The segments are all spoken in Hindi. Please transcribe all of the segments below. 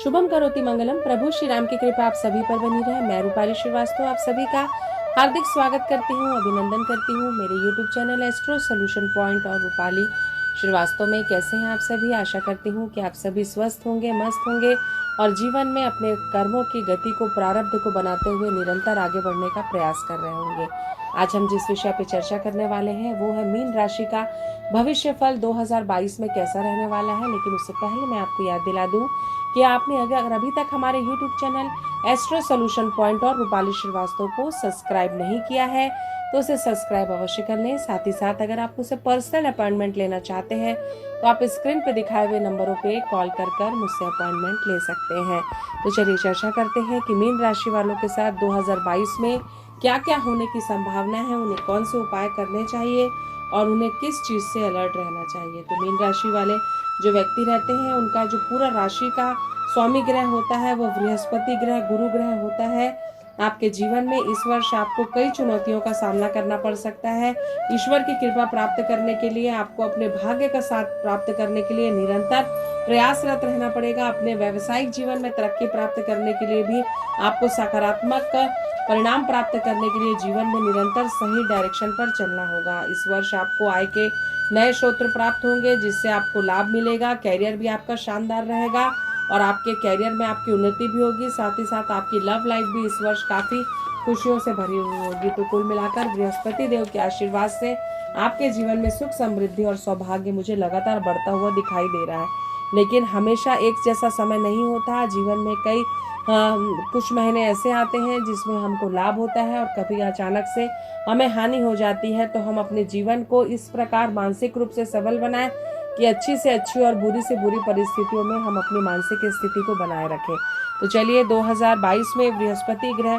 शुभम करोति मंगलम। प्रभु श्री राम की कृपा आप सभी पर बनी रहे। मैं रूपाली श्रीवास्तव आप सभी का हार्दिक स्वागत करती हूँ, अभिनंदन करती हूँ मेरे YouTube channel astro solution point और रूपाली श्रीवास्तव में। कैसे हैं आप सभी? आशा करती हूँ कि आप सभी स्वस्थ होंगे, मस्त होंगे और जीवन में अपने कर्मों की गति को, प्रारब्ध को बनाते हुए निरंतर आगे बढ़ने का प्रयास कर रहे होंगे। आज हम जिस विषय पर चर्चा करने वाले हैं वो है मीन राशि का भविष्य फल 2022 में कैसा रहने वाला है। लेकिन उससे पहले मैं आपको याद दिला दूं कि आपने अगर अभी तक हमारे YouTube channel astro solution point और रूपाली श्रीवास्तव को सब्सक्राइब नहीं किया है तो उसे सब्सक्राइब अवश्य कर लें। साथ ही साथ अगर आप मुझसे पर्सनल अपॉइंटमेंट लेना चाहते हैं तो आप स्क्रीन पर दिखाए हुए नंबरों पे कॉल कर मुझसे अपॉइंटमेंट ले सकते हैं। तो चलिए चर्चा करते हैं कि मीन राशि वालों के साथ 2022 में क्या क्या होने की संभावना है, उन्हें कौन से उपाय करने चाहिए और उन्हें किस चीज से अलर्ट रहना चाहिए। तो मीन राशि वाले जो व्यक्ति रहते हैं उनका जो पूरा राशि का स्वामी ग्रह होता है वो बृहस्पति ग्रह, गुरु ग्रह होता है। आपके जीवन में इस वर्ष आपको कई चुनौतियों का सामना करना पड़ सकता है। ईश्वर की कृपा प्राप्त करने के लिए आपको अपने भाग्य का साथ प्राप्त करने के लिए निरंतर प्रयासरत रहना पड़ेगा। अपने व्यावसायिक जीवन में तरक्की प्राप्त करने के लिए भी आपको सकारात्मक परिणाम प्राप्त करने के लिए जीवन में निरंतर सही डायरेक्शन पर चलना होगा। इस वर्ष आपको आय के नए स्रोत प्राप्त होंगे जिससे आपको लाभ मिलेगा। कैरियर भी आपका शानदार रहेगा और आपके कैरियर में आपकी उन्नति भी होगी। साथ ही साथ आपकी लव लाइफ भी इस वर्ष काफी खुशियों से भरी हुई होगी। तो कुल मिलाकर बृहस्पति देव के आशीर्वाद से आपके जीवन में सुख, समृद्धि और सौभाग्य मुझे लगातार बढ़ता हुआ दिखाई दे रहा है। लेकिन हमेशा एक जैसा समय नहीं होता। जीवन में कई कुछ महीने ऐसे आते हैं जिसमें हमको लाभ होता है और कभी अचानक से हमें हानि हो जाती है। तो हम अपने जीवन को इस प्रकार मानसिक रूप से सबल बनाएं कि अच्छी से अच्छी और बुरी से बुरी परिस्थितियों में हम अपनी मानसिक स्थिति को बनाए रखें। तो चलिए 2022 में बृहस्पति ग्रह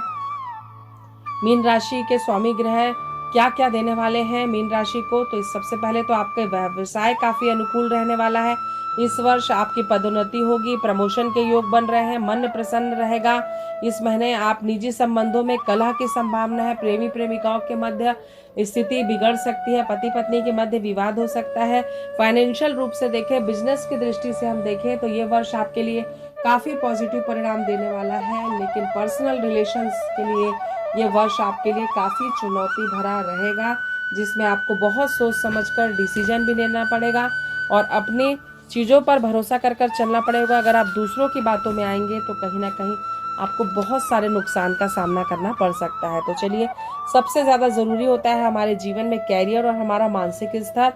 मीन राशि के स्वामी ग्रह क्या क्या देने वाले हैं मीन राशि को। तो इस सबसे पहले तो आपके व्यवसाय काफी अनुकूल रहने वाला है। इस वर्ष आपकी पदोन्नति होगी, प्रमोशन के योग बन रहे हैं, मन प्रसन्न रहेगा। इस महीने आप निजी संबंधों में कलह की संभावना है। प्रेमी प्रेमिकाओं के मध्य स्थिति बिगड़ सकती है, पति पत्नी के मध्य विवाद हो सकता है। फाइनेंशियल रूप से देखें, बिजनेस की दृष्टि से हम देखें तो ये वर्ष आपके लिए काफी पॉजिटिव परिणाम देने वाला है। लेकिन पर्सनल रिलेशंस के लिए ये वर्ष आपके लिए काफी चुनौती भरा रहेगा जिसमें आपको बहुत सोच समझकर डिसीजन भी लेना पड़ेगा और अपनी चीज़ों पर भरोसा कर चलना पड़ेगा। अगर आप दूसरों की बातों में आएंगे तो कहीं ना कहीं आपको बहुत सारे नुकसान का सामना करना पड़ सकता है। तो चलिए, सबसे ज़्यादा ज़रूरी होता है हमारे जीवन में कैरियर और हमारा मानसिक स्तर।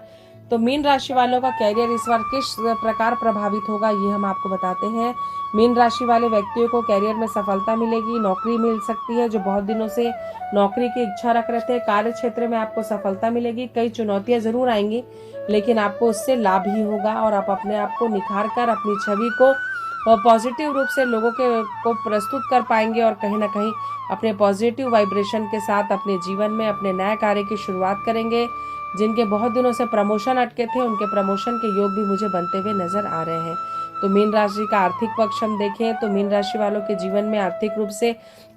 तो मीन राशि वालों का कैरियर इस बार किस प्रकार प्रभावित होगा ये हम आपको बताते हैं। मीन राशि वाले व्यक्तियों को कैरियर में सफलता मिलेगी, नौकरी मिल सकती है जो बहुत दिनों से नौकरी की इच्छा रख रहे थे। कार्य क्षेत्र में आपको सफलता मिलेगी। कई चुनौतियां जरूर आएंगी लेकिन आपको उससे लाभ ही होगा और आप अपने आप को निखार कर अपनी छवि को पॉजिटिव रूप से लोगों को प्रस्तुत कर पाएंगे और कहीं ना कहीं अपने पॉजिटिव वाइब्रेशन के साथ अपने जीवन में अपने नए कार्य की शुरुआत करेंगे। जिनके बहुत दिनों से प्रमोशन अटके थे उनके प्रमोशन के योग भी मुझे बनते हुए नजर आ रहे हैं। तो मीन राशि का आर्थिक पक्ष हम देखें तो मीन राशि वालों के जीवन में आर्थिक रूप से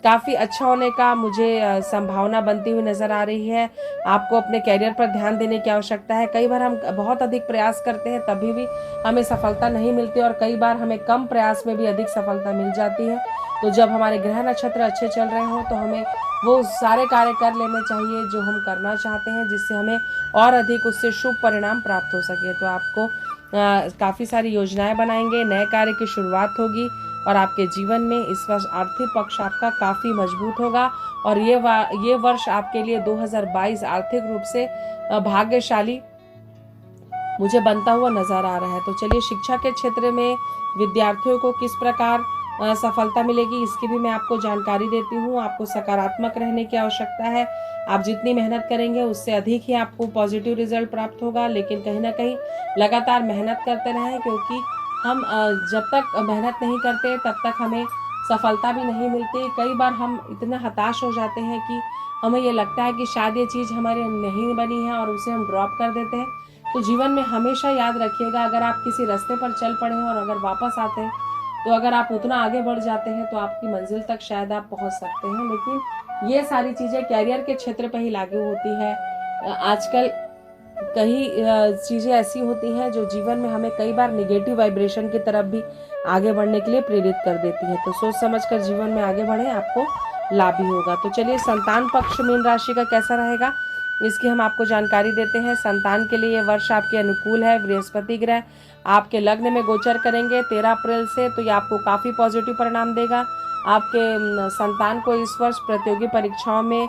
काफी अच्छा होने का मुझे संभावना बनती हुई नजर आ रही है। आपको अपने कैरियर पर ध्यान देने की आवश्यकता है। कई बार हम बहुत अधिक प्रयास करते हैं तभी भी हमें सफलता नहीं मिलती और कई बार हमें कम प्रयास में भी अधिक सफलता मिल जाती है। तो जब हमारे ग्रह नक्षत्र अच्छे चल रहे हो तो हमें वो सारे कार्य कर लेने चाहिए जो हम करना चाहते हैं जिससे हमें और अधिक उससे शुभ परिणाम प्राप्त हो सके। तो आपको काफ़ी सारी योजनाएं बनाएंगे, नए कार्य की शुरुआत होगी और आपके जीवन में इस वर्ष आर्थिक पक्ष आपका काफ़ी मजबूत होगा और ये वर्ष आपके लिए 2022 आर्थिक रूप से भाग्यशाली मुझे बनता हुआ नजर आ रहा है। तो चलिए, शिक्षा के क्षेत्र में विद्यार्थियों को किस प्रकार सफलता मिलेगी इसकी भी मैं आपको जानकारी देती हूँ। आपको सकारात्मक रहने की आवश्यकता है। आप जितनी मेहनत करेंगे उससे अधिक ही आपको पॉजिटिव रिजल्ट प्राप्त होगा। लेकिन कहीं ना कहीं लगातार मेहनत करते रहें क्योंकि हम जब तक मेहनत नहीं करते तब तक हमें सफलता भी नहीं मिलती। कई बार हम इतने हताश हो जाते हैं कि हमें ये लगता है कि शायद ये चीज़ हमारे नहीं बनी है और उसे हम ड्रॉप कर देते हैं। तो जीवन में हमेशा याद रखिएगा, अगर आप किसी रास्ते पर चल पड़े हैं और अगर वापस आते हैं तो अगर आप उतना आगे बढ़ जाते हैं तो आपकी मंजिल तक शायद आप पहुंच सकते हैं। लेकिन ये सारी चीज़ें कैरियर के क्षेत्र पर ही लागू होती है। आजकल कई चीज़ें ऐसी होती हैं जो जीवन में हमें कई बार निगेटिव वाइब्रेशन की तरफ भी आगे बढ़ने के लिए प्रेरित कर देती है। तो सोच समझकर जीवन में आगे बढ़े, आपको लाभ भी होगा। तो चलिए संतान पक्ष मीन राशि का कैसा रहेगा, इसकी हम आपको जानकारी देते हैं। संतान के लिए ये वर्ष आपके अनुकूल है। बृहस्पति ग्रह आपके लग्न में गोचर करेंगे 13 अप्रैल से, तो ये आपको काफ़ी पॉजिटिव परिणाम देगा। आपके संतान को इस वर्ष प्रतियोगी परीक्षाओं में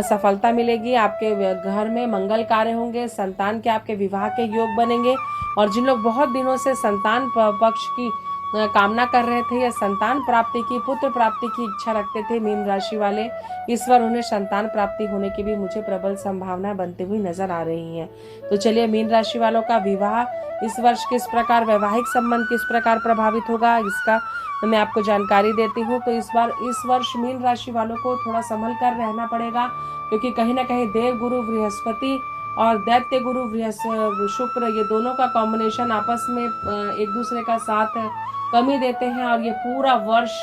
सफलता मिलेगी। आपके घर में मंगल कार्य होंगे, संतान के आपके विवाह के योग बनेंगे। और जिन लोग बहुत दिनों से संतान पक्ष की कामना कर रहे थे या संतान प्राप्ति की, पुत्र प्राप्ति की इच्छा रखते थे मीन राशि वाले, इस बार उन्हें संतान प्राप्ति होने की भी मुझे प्रबल संभावना बनती हुई नजर आ रही है। तो चलिए मीन राशि वालों का विवाह इस वर्ष किस प्रकार, वैवाहिक संबंध किस प्रकार प्रभावित होगा, इसका मैं आपको जानकारी देती हूँ। तो इस वर्ष मीन राशि वालों को थोड़ा संभल कर रहना पड़ेगा, क्योंकि कहीं ना कहीं देव गुरु बृहस्पति और दैत्य गुरु शुक्र, ये दोनों का कॉम्बिनेशन आपस में एक दूसरे का साथ कमी देते हैं। और ये पूरा वर्ष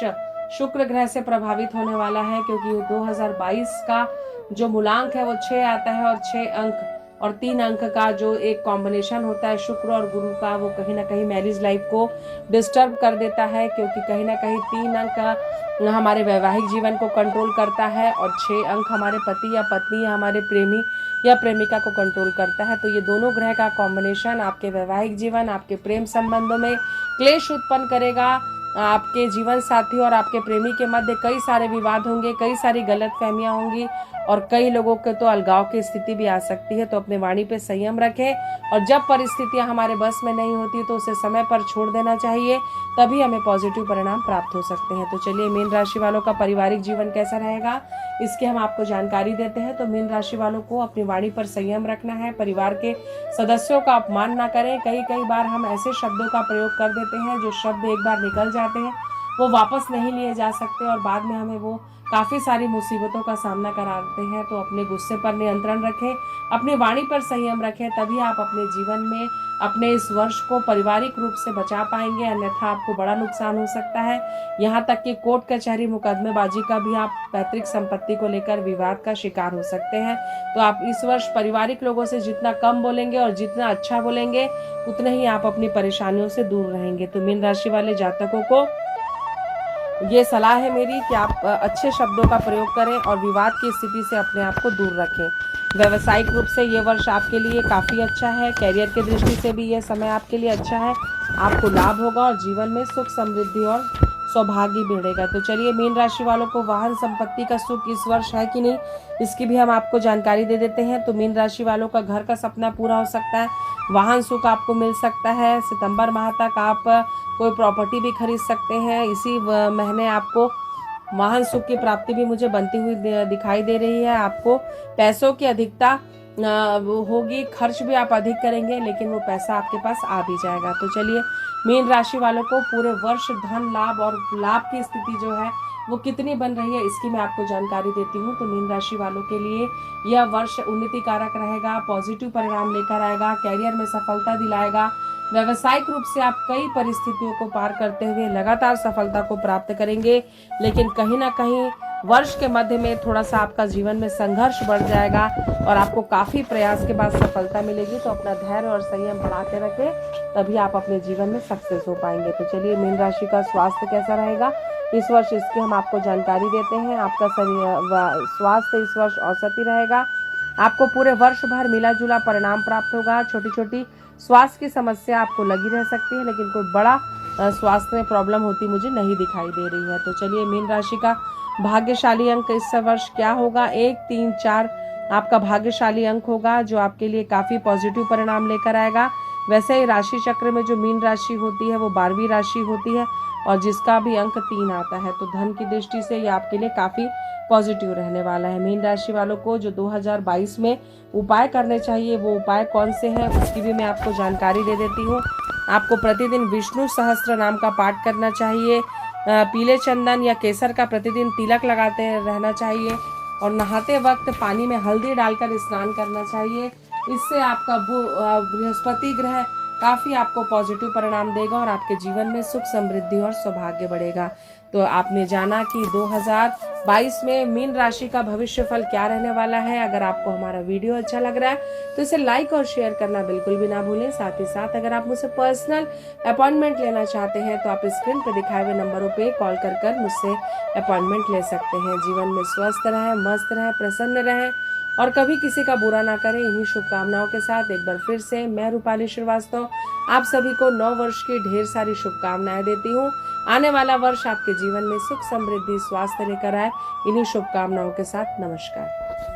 शुक्र ग्रह से प्रभावित होने वाला है, क्योंकि 2022 का जो मूलांक है वो 6 आता है, और 6 अंक और 3 अंक का जो एक कॉम्बिनेशन होता है शुक्र और गुरु का, वो कहीं ना कहीं मैरिज लाइफ को डिस्टर्ब कर देता है। क्योंकि कहीं ना कहीं 3 अंक हमारे वैवाहिक जीवन को कंट्रोल करता है, और 6 अंक हमारे पति या पत्नी या हमारे प्रेमी या प्रेमिका को कंट्रोल करता है। तो ये दोनों ग्रह का कॉम्बिनेशन आपके वैवाहिक जीवन, आपके प्रेम संबंधों में क्लेश उत्पन्न करेगा। आपके जीवन साथी और आपके प्रेमी के मध्य कई सारे विवाद होंगे, कई सारी गलतफहमियां होंगी, और कई लोगों के तो अलगाव की स्थिति भी आ सकती है। तो अपने वाणी पे संयम रखें, और जब परिस्थितियां हमारे बस में नहीं होती तो उसे समय पर छोड़ देना चाहिए, तभी हमें पॉजिटिव परिणाम प्राप्त हो सकते हैं। तो चलिए मीन राशि वालों का पारिवारिक जीवन कैसा रहेगा, इसकी हम आपको जानकारी देते हैं। तो मीन राशि वालों को अपनी वाणी पर संयम रखना है, परिवार के सदस्यों का अपमान ना करें। कई बार हम ऐसे शब्दों का प्रयोग कर देते हैं, जो शब्द एक बार निकल जाते हैं वो वापस नहीं लिए जा सकते, और बाद में हमें वो काफ़ी सारी मुसीबतों का सामना कराते हैं। तो अपने गुस्से पर नियंत्रण रखें, अपनी वाणी पर संयम रखें, तभी आप अपने जीवन में अपने इस वर्ष को पारिवारिक रूप से बचा पाएंगे, अन्यथा आपको बड़ा नुकसान हो सकता है। यहाँ तक कि कोर्ट कचहरी मुकदमेबाजी का भी आप पैतृक संपत्ति को लेकर विवाद का शिकार हो सकते हैं। तो आप इस वर्ष पारिवारिक लोगों से जितना कम बोलेंगे और जितना अच्छा बोलेंगे, उतने ही आप अपनी परेशानियों से दूर रहेंगे। तो मीन राशि वाले जातकों को ये सलाह है मेरी कि आप अच्छे शब्दों का प्रयोग करें और विवाद की स्थिति से अपने आप को दूर रखें। व्यावसायिक रूप से ये वर्ष आपके लिए काफ़ी अच्छा है। कैरियर की दृष्टि से भी ये समय आपके लिए अच्छा है, आपको लाभ होगा और जीवन में सुख समृद्धि और सौभाग्य बढ़ेगा। तो चलिए मीन राशि वालों को वाहन संपत्ति का सुख इस वर्ष है कि नहीं, इसकी भी हम आपको जानकारी दे देते हैं। तो मीन राशि वालों का घर का सपना पूरा हो सकता है, वाहन सुख आपको मिल सकता है। सितंबर माह तक आप कोई प्रॉपर्टी भी खरीद सकते हैं। इसी महीने आपको वाहन सुख की प्राप्ति भी मुझे बनती हुई दिखाई दे रही है। आपको पैसों की अधिकता होगी, खर्च भी आप अधिक करेंगे, लेकिन वो पैसा आपके पास आ भी जाएगा। तो चलिए मीन राशि वालों को पूरे वर्ष धन लाभ और लाभ की स्थिति जो है वो कितनी बन रही है, इसकी मैं आपको जानकारी देती हूँ। तो मीन राशि वालों के लिए यह वर्ष उन्नति कारक रहेगा, पॉजिटिव परिणाम लेकर आएगा, कैरियर में सफलता दिलाएगा। व्यावसायिक रूप से आप कई परिस्थितियों को पार करते हुए लगातार सफलता को प्राप्त करेंगे, लेकिन कहीं ना कहीं वर्ष के मध्य में थोड़ा सा आपका जीवन में संघर्ष बढ़ जाएगा और आपको काफ़ी प्रयास के बाद सफलता मिलेगी। तो अपना धैर्य और संयम बढ़ा के रखें, तभी आप अपने जीवन में सक्सेस हो पाएंगे। तो चलिए मीन राशि का स्वास्थ्य कैसा रहेगा इस वर्ष, इसकी हम आपको जानकारी देते हैं। आपका स्वास्थ्य इस वर्ष औसत ही रहेगा। आपको पूरे वर्ष भर मिला जुला परिणाम प्राप्त होगा। छोटी छोटी स्वास्थ्य की समस्या आपको लगी रह सकती है, लेकिन कोई बड़ा स्वास्थ्य में प्रॉब्लम होती मुझे नहीं दिखाई दे रही है। तो चलिए मीन राशि का भाग्यशाली अंक इस वर्ष क्या होगा, 1, 3, 4 आपका भाग्यशाली अंक होगा, जो आपके लिए काफ़ी पॉजिटिव परिणाम लेकर आएगा। वैसे ही राशि चक्र में जो मीन राशि होती है वो 12वीं राशि होती है, और जिसका भी अंक 3 आता है। तो धन की दृष्टि से ये आपके लिए काफ़ी पॉजिटिव रहने वाला है। मीन राशि वालों को जो 2022 में उपाय करने चाहिए, वो उपाय कौन से हैं उसकी भी मैं आपको जानकारी दे देती हूँ। आपको प्रतिदिन विष्णु सहस्त्र नाम का पाठ करना चाहिए, पीले चंदन या केसर का प्रतिदिन तिलक लगाते रहना चाहिए, और नहाते वक्त पानी में हल्दी डालकर स्नान करना चाहिए। इससे आपका बृहस्पति ग्रह काफ़ी आपको पॉजिटिव परिणाम देगा और आपके जीवन में सुख समृद्धि और सौभाग्य बढ़ेगा। तो आपने जाना कि 2022 में मीन राशि का भविष्य फल क्या रहने वाला है। अगर आपको हमारा वीडियो अच्छा लग रहा है तो इसे लाइक और शेयर करना बिल्कुल भी ना भूलें। साथ ही साथ अगर आप मुझसे पर्सनल अपॉइंटमेंट लेना चाहते हैं तो आप स्क्रीन पर दिखाए हुए नंबरों पे कॉल कर मुझसे अपॉइंटमेंट ले सकते हैं। जीवन में स्वस्थ रहें, मस्त रहें, प्रसन्न रहें और कभी किसी का बुरा ना करें। इन्हीं शुभकामनाओं के साथ एक बार फिर से मैं रूपाली श्रीवास्तव आप सभी को नव वर्ष की ढेर सारी शुभकामनाएं देती हूँ। आने वाला वर्ष आपके जीवन में सुख समृद्धि स्वास्थ्य लेकर आए। इन्हीं शुभकामनाओं के साथ नमस्कार।